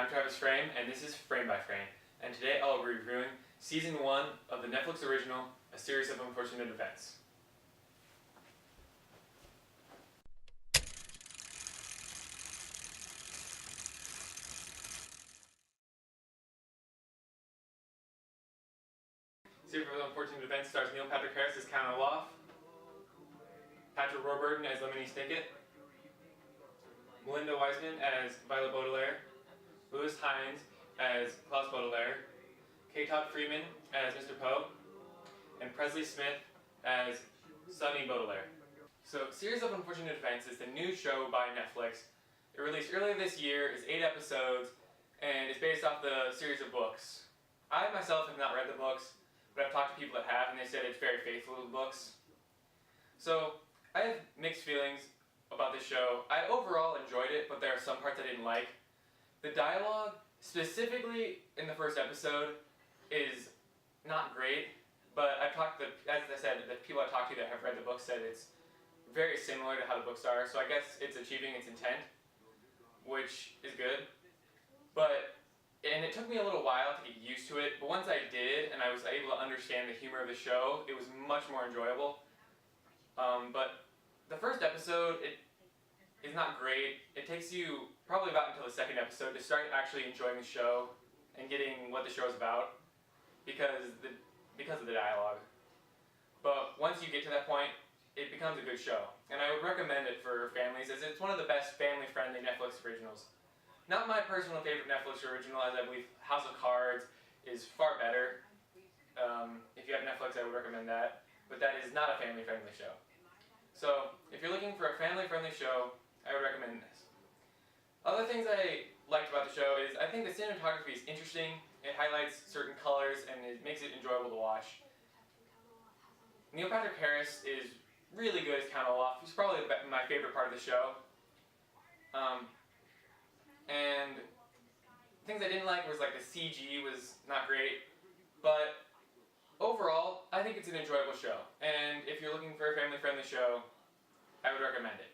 I'm Travis Frame, and this is Frame by Frame. And today I'll be reviewing Season 1 of the Netflix original, A Series of Unfortunate Events. Series of Unfortunate Events stars Neil Patrick Harris as Count Olaf, Patrick Warburton as Lemony Snicket, Melinda Wiseman as Violet Baudelaire, Louis Hines as Klaus Baudelaire, K. Todd Freeman as Mr. Poe, and Presley Smith as Sonny Baudelaire. So, Series of Unfortunate Events is the new show by Netflix. It released earlier this year, it's 8 episodes, and it's based off the series of books. I myself have not read the books, but I've talked to people that have, and they said it's very faithful to the books. So, I have mixed feelings about this show. I overall enjoyed it, but there are some parts I didn't like. The dialogue, specifically in the first episode, is not great, but as I said, the people I talked to that have read the book said it's very similar to how the books are, so I guess it's achieving its intent, which is good. And it took me a little while to get used to it, but once I did, and I was able to understand the humor of the show, it was much more enjoyable. But the first episode, it is not great. It takes you probably about until the second episode to start actually enjoying the show and getting what the show is about, because of the dialogue. But once you get to that point, it becomes a good show. And I would recommend it for families, as it's one of the best family-friendly Netflix originals. Not my personal favorite Netflix original, as I believe House of Cards is far better. If you have Netflix, I would recommend that. But that is not a family-friendly show. So, if you're looking for a family-friendly show, I would recommend this. Other things I liked about the show is I think the cinematography is interesting. It highlights certain colors and it makes it enjoyable to watch. Neil Patrick Harris is really good as Count Olaf. He's probably my favorite part of the show. And things I didn't like was like the CG was not great, but overall I think it's an enjoyable show. And if you're looking for a family-friendly show, I would recommend it.